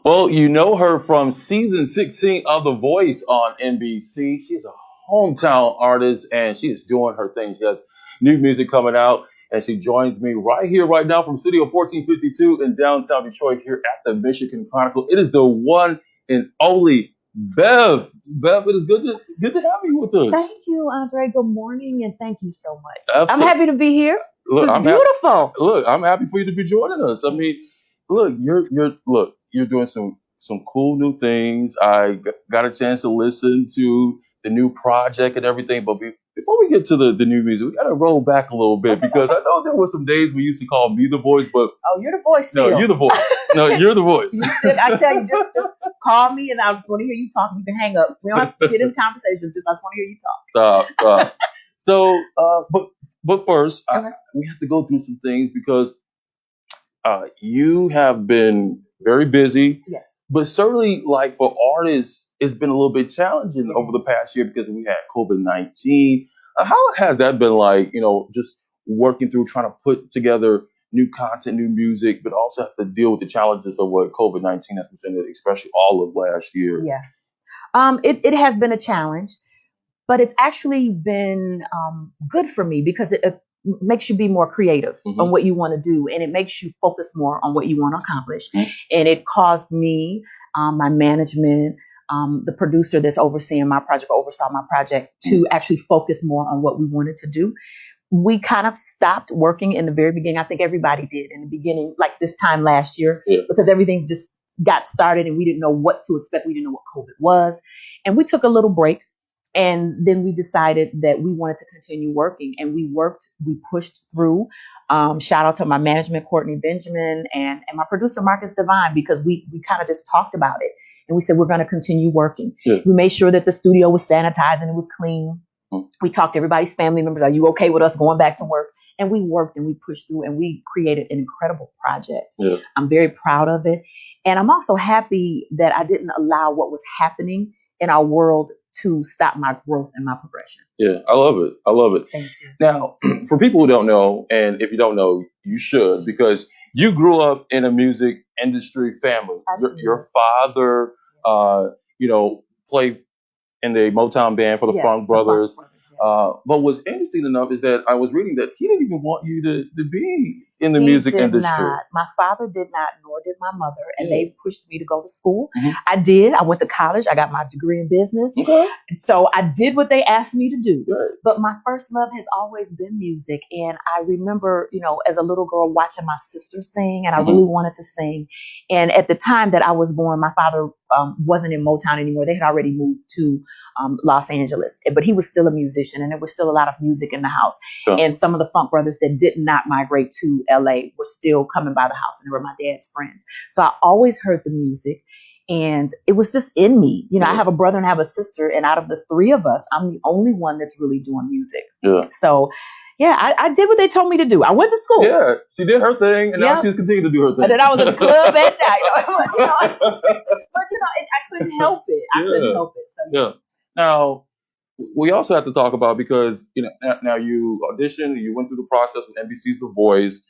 Well, you know her from season 16 of The Voice on NBC. She's a hometown artist and she is doing her thing. She has new music coming out and she joins me right here, right now from Studio 1452 in downtown Detroit here at the Michigan Chronicle. It is the one and only Beth. Beth, it is good to have you with us. Thank you, Andre. Good morning and thank you so much. I'm Absolutely. happy to be here. Look, It's beautiful. I'm happy for you to be joining us. I mean, look, you're doing some cool new things. I got a chance to listen to the new project and everything, but before we get to the new music, we got to roll back a little bit because I know there were some days we used to call me the voice, but Oh, you're the voice still. no, you're the voice. No, you're the voice. I tell you, just call me and I just want to hear you talk. You can hang up. We don't have to get in conversation. I just want to hear you talk. Stop. So, but first, Okay. we have to go through some things because you have been very busy. Yes. But certainly, like for artists, it's been a little bit challenging over the past year because we had COVID-19. How has that been like, just working through trying to put together new content, new music, but also have to deal with the challenges of what COVID-19 has presented, especially all of last year? Yeah. It has been a challenge, but it's actually been good for me because it makes you be more creative on what you want to do, and it makes you focus more on what you want to accomplish. And it caused me, my management, the producer that's overseeing my project, oversaw my project, to actually focus more on what we wanted to do. We kind of stopped working in the very beginning. I think everybody did in the beginning, like this time last year, because everything just got started and we didn't know what to expect. We didn't know what COVID was. And we took a little break. And then we decided that we wanted to continue working, and we pushed through. Shout out to my management, Courtney Benjamin, and my producer, Marcus Devine, because we kind of just talked about it. And we said, we're going to continue working. Yeah. We made sure that the studio was sanitized and it was clean. We talked to everybody's family members. Are you okay with us going back to work? And we worked and we pushed through and we created an incredible project. Yeah. I'm very proud of it. And I'm also happy that I didn't allow what was happening in our world to stop my growth and my progression. Yeah, I love it. Thank you. Now, for people who don't know, and if you don't know, you should, because you grew up in a music industry family. Your father, played in the Motown band for the Funk Brothers. But what's interesting enough is that I was reading that he didn't even want you to be in the music industry. Not. My father did not, nor did my mother, and they pushed me to go to school. I did. I went to college. I got my degree in business. Okay. And so I did what they asked me to do. Right. But my first love has always been music. And I remember, as a little girl watching my sister sing, and I really wanted to sing. And at the time that I was born, my father wasn't in Motown anymore. They had already moved to Los Angeles, but he was still a musician, and there was still a lot of music in the house. Sure. And some of the Funk Brothers that did not migrate to LA were still coming by the house, and they were my dad's friends. So I always heard the music, and it was just in me. I have a brother and I have a sister, and out of the three of us, I'm the only one that's really doing music. Yeah. So yeah, I did what they told me to do. I went to school. Yeah, she did her thing, and now she's continuing to do her thing. And then I was in the club at night. I couldn't help it. I couldn't help it. So, yeah. Now, we also have to talk about, because now you auditioned, you went through the process with NBC's The Voice,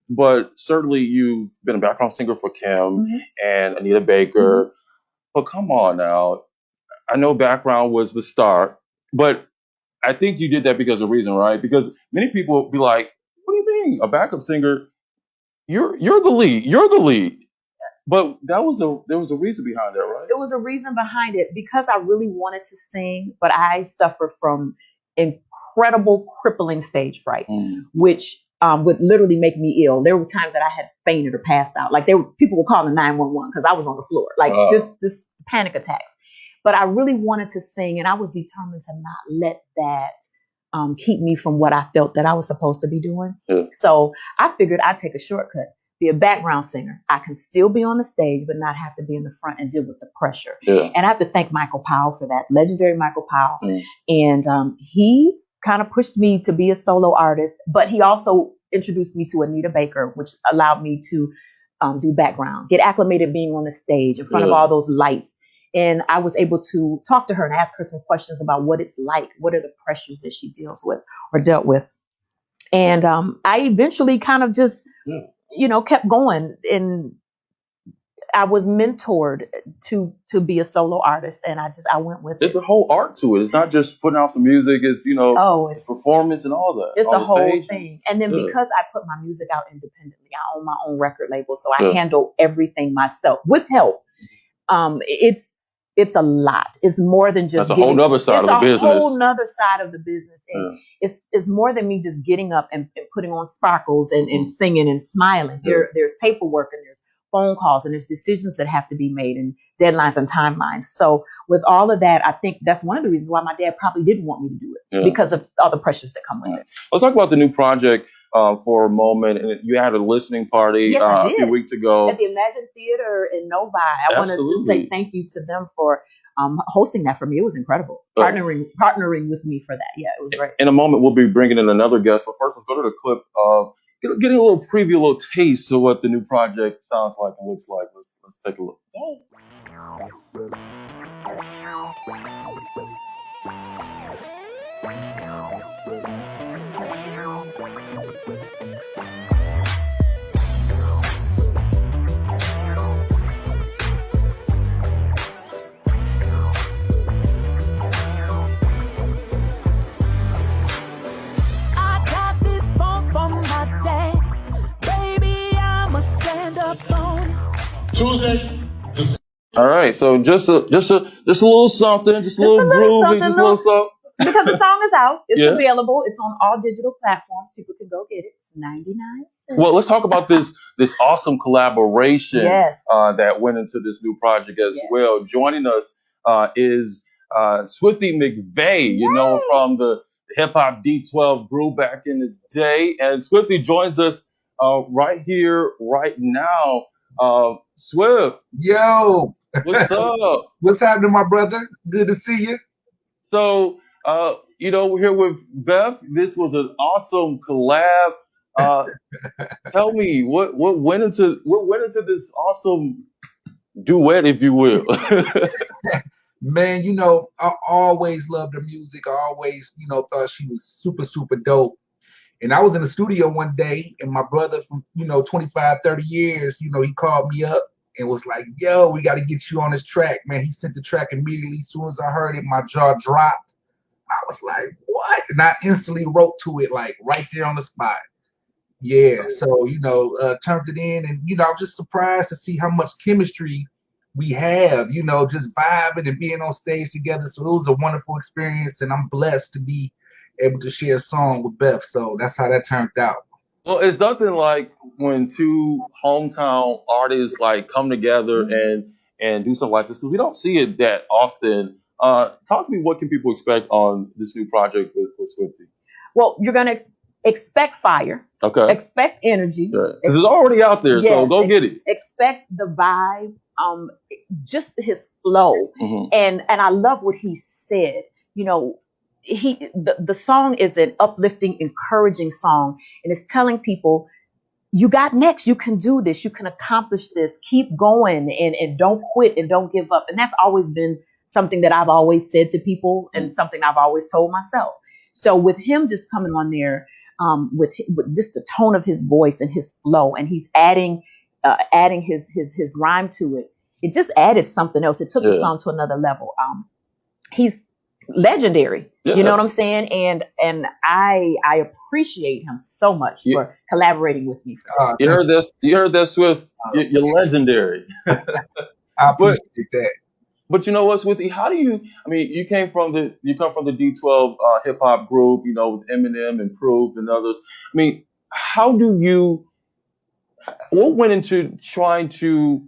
but certainly you've been a background singer for Kim and Anita Baker. But come on now, I know background was the start, but I think you did that because of a reason, right? Because many people will be like, "What do you mean, a backup singer? You're the lead. You're the lead." But there was a reason behind that, right? There was a reason behind it because I really wanted to sing, but I suffer from incredible crippling stage fright, which would literally make me ill. There were times that I had fainted or passed out. Like people were calling 911 because I was on the floor, like just panic attacks. But I really wanted to sing, and I was determined to not let that keep me from what I felt that I was supposed to be doing. Yeah. So I figured I'd take a shortcut. Be a background singer. I can still be on the stage, but not have to be in the front and deal with the pressure. Yeah. And I have to thank Michael Powell for that, legendary Michael Powell. And he kind of pushed me to be a solo artist, but he also introduced me to Anita Baker, which allowed me to do background, get acclimated being on the stage in front of all those lights. And I was able to talk to her and ask her some questions about what it's like. What are the pressures that she deals with or dealt with? And I eventually kind of just... kept going. And I was mentored to be a solo artist, and I went with There's it. a whole art to it. It's not just putting out some music. It's it's performance and all that. It's on a the whole stage. thing. And then because I put my music out independently, I own my own record label, so I Yeah. handle everything myself with help. It's a lot. It's more than just That's a whole nother side of the business. It's a whole nother side of the business. And it's more than me just getting up and putting on sparkles and singing and smiling. There's paperwork and there's phone calls and there's decisions that have to be made and deadlines and timelines. So with all of that, I think that's one of the reasons why my dad probably didn't want me to do it, because of all the pressures that come with it. Let's talk about the new project for a moment. And you had a listening party a few weeks ago at the Imagine Theater in Novi. I wanted to say thank you to them for hosting that for me. It was incredible. Partnering with me for that. Yeah, it was great. In a moment, we'll be bringing in another guest, but first, let's go to the clip of getting a little preview, a little taste of what the new project sounds like and looks like. Let's take a look. Yay. Tuesday. All right, so just a little something, just a little groovy, just a little something. Because the song is out, it's available, it's on all digital platforms. People can go get it. It's 99 cents. Well, let's talk about this awesome collaboration that went into this new project as well. Joining us is Swifty McVay, you know, from the hip hop D12 group back in his day, and Swifty joins us right here, right now. Swift. Yo. What's up? What's happening, my brother? Good to see you. So, we're here with Beth. This was an awesome collab. Tell me what went into this awesome duet, if you will. Man, I always loved her music. I always, thought she was super, super dope. And I was in the studio one day, and my brother from, 25, 30 years, he called me up and was like, yo, we got to get you on this track, man. He sent the track immediately. As soon as I heard it, my jaw dropped. I was like, what? And I instantly wrote to it, like right there on the spot. Yeah. So, turned it in, and, I was just surprised to see how much chemistry we have, just vibing and being on stage together. So it was a wonderful experience, and I'm blessed to be able to share a song with Beth. So that's how that turned out. Well, it's nothing like when two hometown artists like come together and do something like this, because we don't see it that often. Talk to me, what can people expect on this new project with Swifty? Well, you're going to expect fire. Okay. Expect energy. Because it's already out there, so go get it. Expect the vibe, just his flow. Mm-hmm. And I love what he said. The song is an uplifting, encouraging song, and it's telling people, you got next, you can do this, you can accomplish this, keep going, and don't quit and don't give up. And that's always been something that I've always said to people and something I've always told myself. So with him just coming on there, with just the tone of his voice and his flow, and he's adding his rhyme to it, it just added something else. It took the song to another level. He's legendary, you know what I'm saying? And I appreciate him so much for collaborating with me. You heard that, Swift? You're legendary. I appreciate that. But you know what, Swifty? You come from the D12 hip hop group, with Eminem and Proof and others. What went into trying to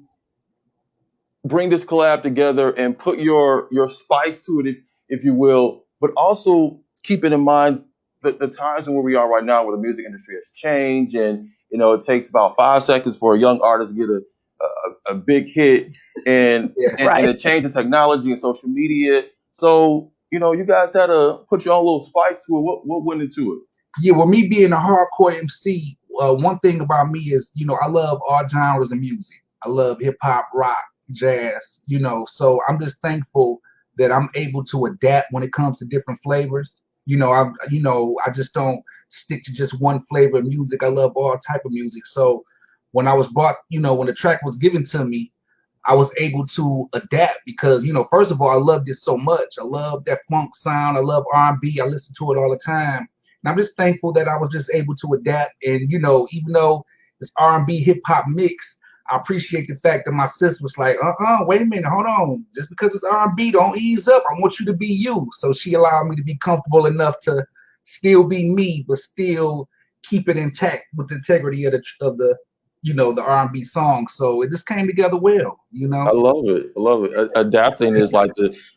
bring this collab together and put your spice to it, if you will, but also keeping in mind the times and where we are right now, where the music industry has changed, and it takes about 5 seconds for a young artist to get a big hit, and a change in technology and social media. So you guys had to put your own little spice to it. What went into it? Yeah, well, me being a hardcore MC, one thing about me is I love all genres of music. I love hip hop, rock, jazz. So I'm just thankful that I'm able to adapt when it comes to different flavors. I just don't stick to just one flavor of music. I love all type of music. So when I was brought, when the track was given to me, I was able to adapt because, first of all, I loved it so much. I love that funk sound. I love R&B. I listen to it all the time. And I'm just thankful that I was just able to adapt. And, even though it's R&B hip hop mix, I appreciate the fact that my sis was like, wait a minute, hold on. Just because it's R&B, don't ease up. I want you to be you. So she allowed me to be comfortable enough to still be me, but still keep it intact with the integrity of the the R&B song. So it just came together well, I love it. Adapting is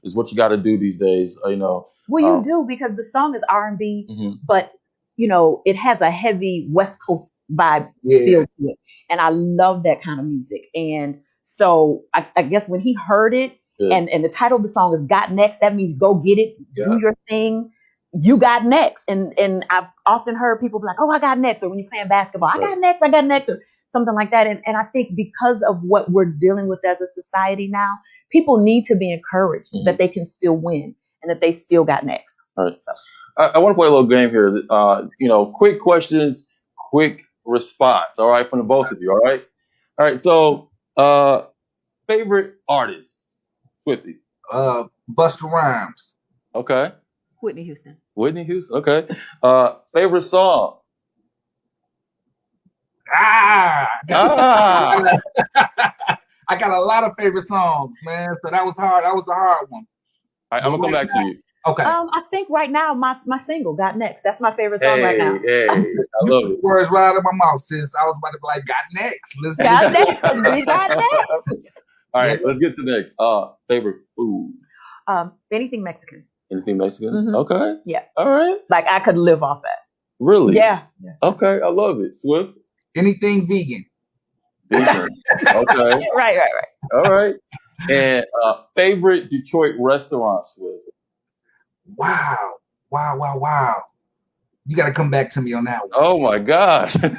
is what you got to do these days. Well, you do, because the song is R&B, but it has a heavy West Coast vibe feel to it, and I love that kind of music. And so I guess when he heard it, and the title of the song is "Got Next," that means go get it, do your thing. You got next, and I've often heard people be like, "Oh, I got next," or when you're playing basketball, I got next, or something like that. And I think because of what we're dealing with as a society now, people need to be encouraged that they can still win and that they still got next. All right. So. I want to play a little game here. Quick questions, quick response. All right, from the both of you. All right. So, favorite artist, Swifty? Busta Rhymes. Okay. Whitney Houston. Okay. Favorite song? I got a lot of favorite songs, man. So that was hard. That was a hard one. All right, I'm gonna come back to you. Okay. I think right now my single "Got Next." That's my favorite song right now. Hey, I love it. Words right out of my mouth, sis. I was about to be like, "Got next." Listen. Got next. We got next. All right, let's get to next. Favorite food? Anything Mexican. Anything Mexican? Okay. Yeah. All right. Like I could live off that. Really? Yeah. Okay, I love it. Swift? Anything vegan. Vegan. Okay. Right. All right. And favorite Detroit restaurant, Swift? Wow. You got to come back to me on that one. Oh my gosh. I'm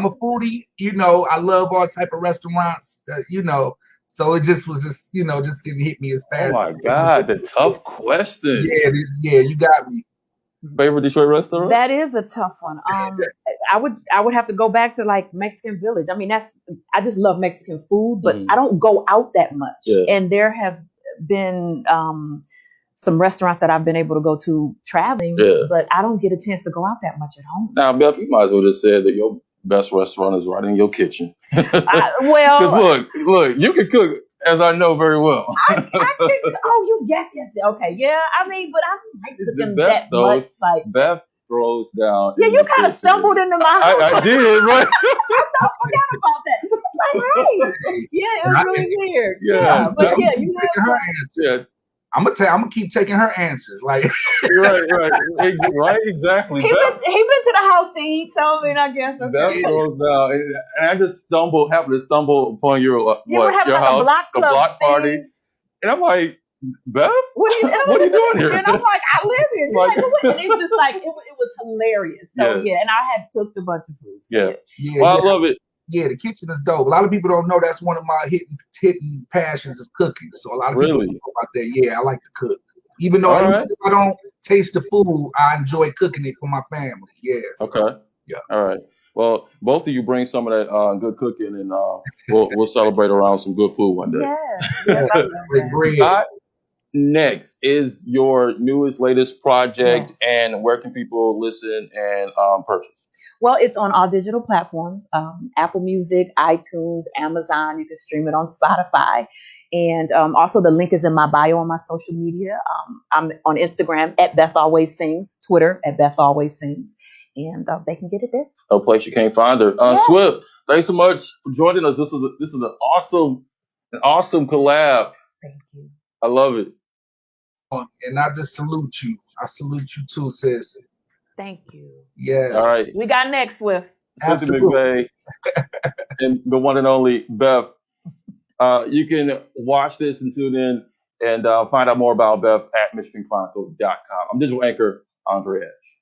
a foodie. I love all type of restaurants. So it just didn't hit me as fast. Oh my God, the tough questions. Yeah, you got me. Favorite Detroit restaurant? That is a tough one. I would have to go back to like Mexican Village. I mean, I just love Mexican food, but I don't go out that much. Yeah. And there have been some restaurants that I've been able to go to traveling, but I don't get a chance to go out that much at home. Now, Beth, you might as well just say that your best restaurant is right in your kitchen. Well, because look, you can cook, as I know very well. I can. Oh, yes. Okay, yeah. I mean, but I don't like cooking that much. Like Beth throws down. Yeah, you kind of stumbled into my house. I did, right? I forgot about that. It's like, hey, yeah, it was really weird. Yeah, but yeah, you taking her answer. I'm gonna keep taking her answers. Like right, exactly. He been to the house to eat, so I mean, I guess. Okay. Beth throws down, and I just happened to stumble upon your house, a block party, and I'm like, Beth, what are you doing here? And I'm like, I live here. Like, and it's just like it was hilarious. So and I had cooked a bunch of food. So, well, I love it. Yeah, the kitchen is dope. A lot of people don't know that's one of my hidden passions is cooking. So a lot of people don't know about that. Yeah, I like to cook. Even though I don't taste the food, I enjoy cooking it for my family. Yes. Okay. Yeah. All right. Well, both of you bring some of that good cooking, and we'll celebrate around some good food one day. Yes. Next is your latest project, and where can people listen and purchase? Well, it's on all digital platforms, Apple Music, iTunes, Amazon. You can stream it on Spotify. And also the link is in my bio on my social media. I'm on Instagram at Beth Always Sings, Twitter at Beth Always Sings. And they can get it there. No place you can't find her. Swift, thanks so much for joining us. This is an awesome collab. Thank you. I love it. And I just salute you. I salute you too, sis. Thank you. Yes. All right. We got next, Swift. Swifty McVay and the one and only Beth. You can watch this and tune in and find out more about Beth at MichiganChronicle.com. I'm digital anchor Andre Edge.